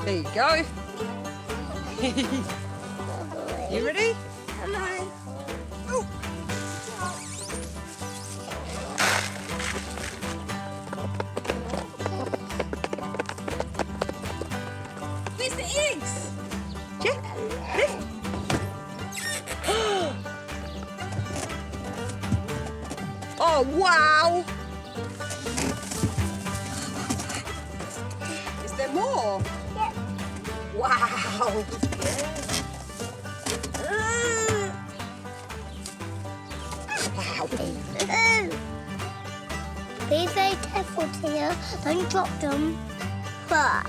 There you go. You ready? Hello. Oh. Where's the eggs? Jack, lift. Oh, wow. Is there more? Yeah. Wow. Wow. Be very careful, Tia. Don't drop them. But